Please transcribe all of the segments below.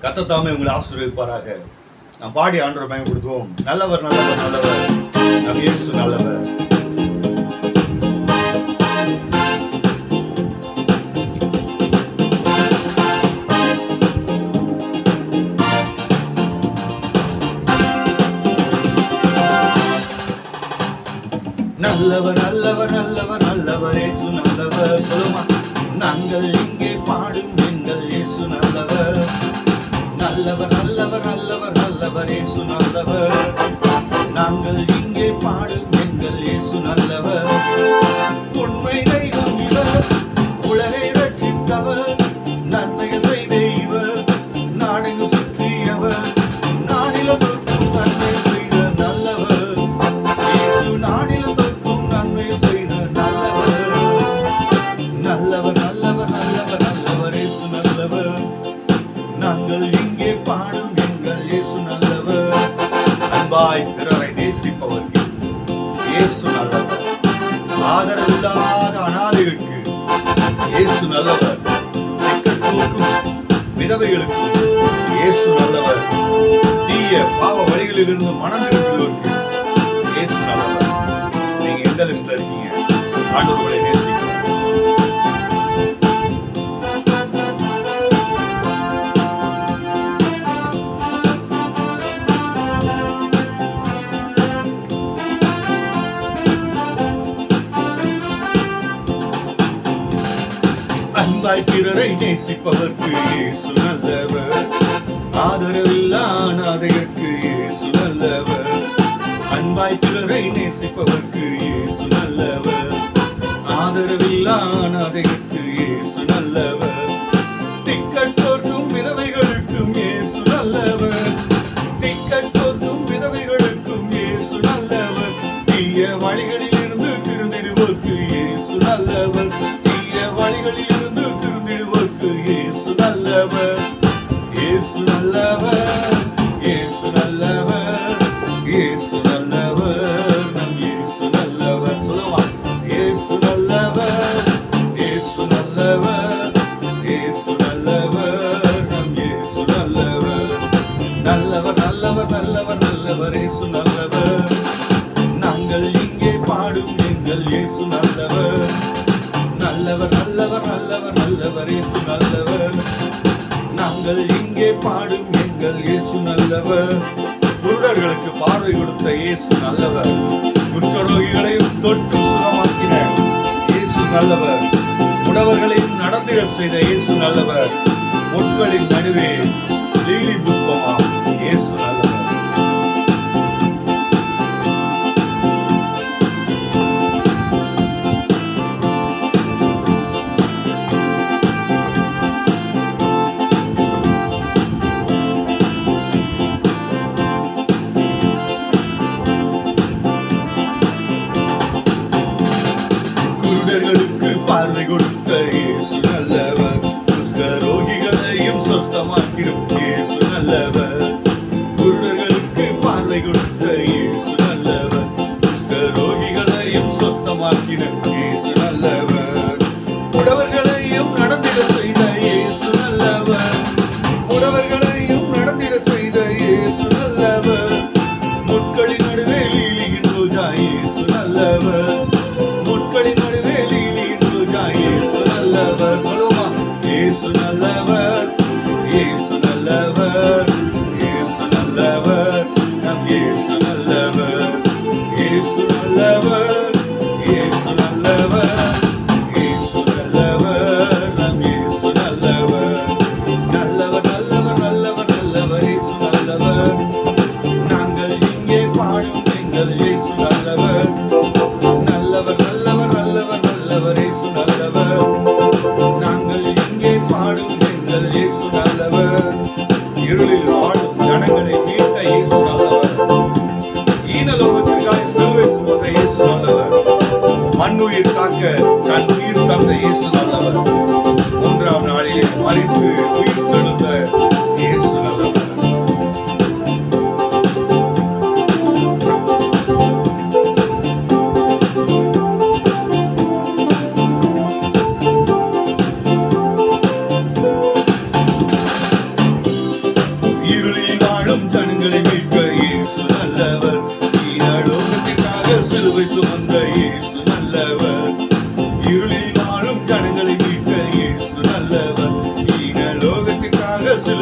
கர்த்தர் தாமே உங்களை ஆசீர்வதிப்பாராக. நாம் பாடி ஆண்டவரை பயன்படுத்துவோம். நல்லவர் நல்லவர் நல்லவர், நம் இயேசு நல்லவர். நல்லவர் நல்லவர் நல்லவர் நல்லவர் இயேசு நல்லவர். சொல்லுமா, நாங்கள் இங்கே பாடும் எங்கள் இயேசு நல்லவர். நல்லவர் நல்லவர் நல்லவர் நல்லவர் இயேசு நல்லவர். நாங்கள் இங்கே பாடும் எங்கள் இயேசு நல்லவர். உண்மை தெய்வம் இவர், உலகை ரட்சித்தவர், நன்மைகள் செய்த இவர், நாடெங்கு சுற்றியவர், நாடிலும் தொற்றும் நன்மை செய்த நல்லவர். இயேசு நாடிலும் தொற்றும் நன்மை செய்த நல்லவர். நல்லவர் நல்லவர் நல்லவர் நல்லவர் இயேசு நல்லவர். நாங்கள் இங்கே பாடும் எங்கள் இயேசு நல்லவர். அன்பாய் பிறரை நேசிப்பவர்கள் இயேசு நல்லவர். ஆதரவில்லாத அனாதைகளுக்கு இயேசு நல்லவர். திக்கற்றோருக்கும் விதவைகளுக்கும் இயேசு நல்லவர். தீய பாவ வழிகளிலிருந்து மனம் திரும்புவதற்கு இயேசு நல்லவர். நீங்க எந்த லிஸ்ட்ல இருக்கீங்க? ஆண்டவரை நேசிக்க அன்பாய் பிறரை நேசிப்பவர்க்கு இயேசு நல்லவர். ஆதரவில்லா அனாதையர்க்கு இயேசு நல்லவர். அன்பாய் பிறரை நேசிப்பவர்க்கு இயேசு நல்லவர். ஆதரவில்லா அனாதையர்க்கு இயேசு நல்லவர். திக்கற்றோர்க்கும் விதவைகளுக்கும் இயேசு நல்லவர். திக்கற்றோர்க்கும் விதவைகளுக்கும் இயேசு நல்லவர். தீய வழிகளில் இருந்து திருந்திடுவோர்க்கு இயேசு நல்லவர். வழிகளில் இருந்து திருந்திடுவோர்க்கு இயேசு நல்லவர். இயேசு நல்லவர், இயேசு நல்லவர், இயேசு நல்லவர், நம் இயேசு நல்லவர். சொல்லுவா, இயேசு நல்லவர், இயேசு நல்லவர், இயேசு நல்லவர், நம் இயேசு நல்லவர். நல்லவர் நல்லவர் நல்லவர் நல்லவர் இயேசு நல்லவர். நாங்கள் இங்கே பாடும் எங்கள் இயேசு நல்லவர். நல்லவர் நல்லவர் நல்லவர் நல்லவர் இயேசு நல்லவர். நாங்கள் இங்கே பாடும் எங்கள் இயேசு நல்லவர். குருடர்களுக்கு பார்வை கொடுத்த இயேசு நல்லவர். குஷ்டரோகிகளையும் தொட்டு சுகமாக்கின இயேசு நல்லவர். முடவர்களையும் நடந்திட செய்த இயேசு நல்லவர். முட்களின் நடுவே லீலி புஷ்பமா இயேசு நல்லவர். பார்வை கொடுத்த இயேசு நல்லவர். குஷ்டரோகிகளையும் சொஸ்தமாக்கிடும் இயேசு நல்லவர். குருடர்களுக்கு பார்வை கொடுத்த இயேசு நல்லவர். குஷ்டரோகிகளையும் சொஸ்தமாக்கிடும் இயேசு நல்லவர். முடவர்களையும் நடந்திட செய்த இயேசு நல்லவர். முடவர்களையும் நடந்திட செய்த இயேசு நல்லவர். முட்களின் நடுவே லீலியின் ரோஜா இயேசு நல்லவர். முட்களின் நடுவே இயேசு நல்லவர். சொல்லுமா, இயேசு நல்லவர், இயேசு நல்லவர், இயேசு நல்லவர், நம் இயேசு நல்லவர். இயேசு நல்லவர், இயேசு நல்லவர், இயேசு நல்லவர், நம் இயேசு நல்லவர். நல்லவர் நல்லவர் நல்லவர் நல்லவர் இயேசு நல்லவர். நாங்கள் இங்கே பாடும் எங்கள் இயேசு நல்லவர். நல்லவர் நல்லவர் நல்லவர் நல்லவர் இயேசு நல்லவர். நாங்கள் இங்கே பாடும் எங்கள் இயேசு நல்லவர். இருளில் வாழும் ஜனங்களை மீட்ட இயேசு நல்லவர். ஈனலோகத்திற்காக சிலுவை சுமந்த இயேசு நல்லவர். மண்ணுயிர் காக்க தன் உயிர் தந்த இயேசு நல்லவர். மூன்றாம் நாளிலே மரித்து உயிர் தெழுந்த இயேசு நல்லவர்.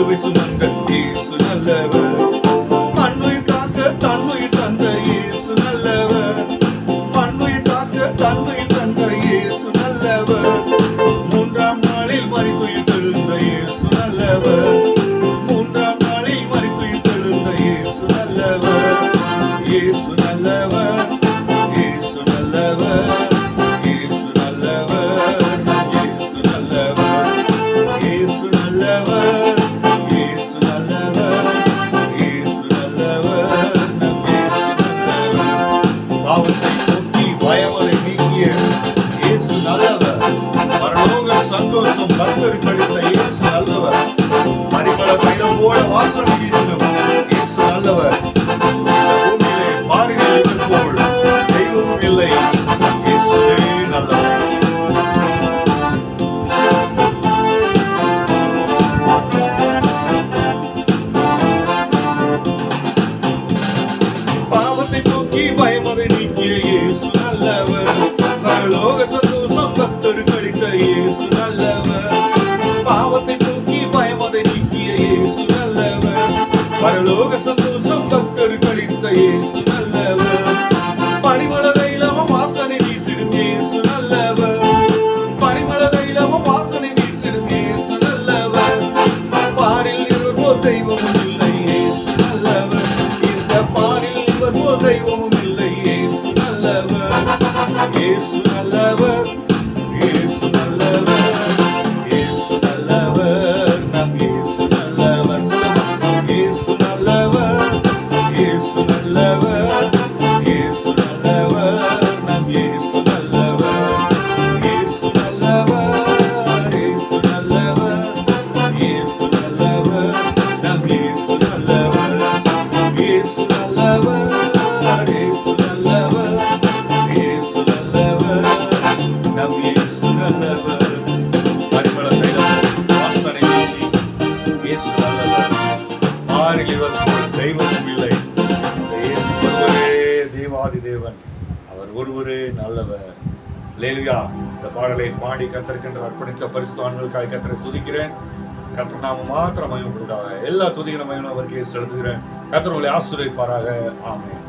சிலுவை சுமந்த இயேசு நல்லவர். மண்ணுயிர் காக்க தன்னுயிர் தந்த இயேசு நல்லவர். மண்ணுயிர் காக்க தன்னுயிர் தந்த இயேசு நல்லவர். மூன்றாம் நாளில் மரித்துயிர் தெழுந்த இயேசு நல்லவர். மூன்றாம் நாளில் மரித்துயிர் தெழுந்த இயேசு நல்லவர். இயேசு நல்லவர். இயேசு நல்லவர். இயேசு நல்லவர். இயேசு நல்லவர். இயேசு நல்லவர். இயேசு நல்லவர். இயேசு நல்லவர். நம் இயேசு நல்லவர். பாவத்தை போக்கி பயமலை நீக்கிய இயேசு நல்லவர். பரலோக சந்தோஷம் பக்தருக்கு அளித்த இயேசு நல்லவர். பரிமள தைலம் போல வாசனை வீசிடும் இயேசு நல்லவர். இந்த பூமியிலே பாருங்கள், இவர் போல் தெய்வமும் இல்லை. இயேசுவே நல்லவர். பாவத்தை போக்கி பயமதை நீக்கிய இயேசு நல்லவர். பரலோக சந்தோஷம் பக்தருக்கு அளித்த இயேசு நல்லவர். பாவத்தை போக்கி பயமதை நீக்கிய இயேசு நல்லவர். பரலோக சந்தோஷம் பக்தருக்கு அளித்த இயேசு நல்லவர். பரிமள தைலமும் வாசனை வீசிடும் இயேசு நல்லவர். பரிமள தைலமும் வாசனை வீசிடும் இயேசு நல்லவர். பாரில் இவர் போல் தெய்வமும் இல்லை இயேசு நல்லவர். இந்த பாரில் இவர் போல் தெய்வமும் இல்லை இயேசு நல்லவர். இயேசு நல்லவர். இயேசு நல்லவர். இயேசு நல்லவர். நம் இயேசு நல்லவர். இயேசு நல்லவர். இயேசு நல்லவர். இயேசு நல்லவர். நம் இயேசு நல்லவர். இயேசு நல்லவர். இயேசு நல்லவர். இயேசு நல்லவர். நம் இயேசு நல்லவர். இயேசு நல்லவர். இயேசு நல்லவர். இயேசு நல்லவர். நம் இயேசு நல்லவர். பரிமள தைலம் வாசனை வீசி இயேசு நல்லவர். பாரில் இவர் போல் தெய்வமும் இல்லை. இந்த இயேசு ஒருவரே தேவாதி தேவன். அவர் ஒருவரே நல்லவர். அல்லேலூயா. இந்த பாடலை பாடி கர்த்தருக்கென்று அர்ப்பணித்த பரிசுத்தவான்களுக்காக கர்த்தரை துதிக்கிறேன். கர்த்தர் நாம மாத்திரம் மகிமைப்படுவதாக. எல்லா துதிகளும் அவருக்கே செலுத்துகிறேன். கர்த்தர் உங்களை ஆசீர்வதிப்பாராக. ஆமென்.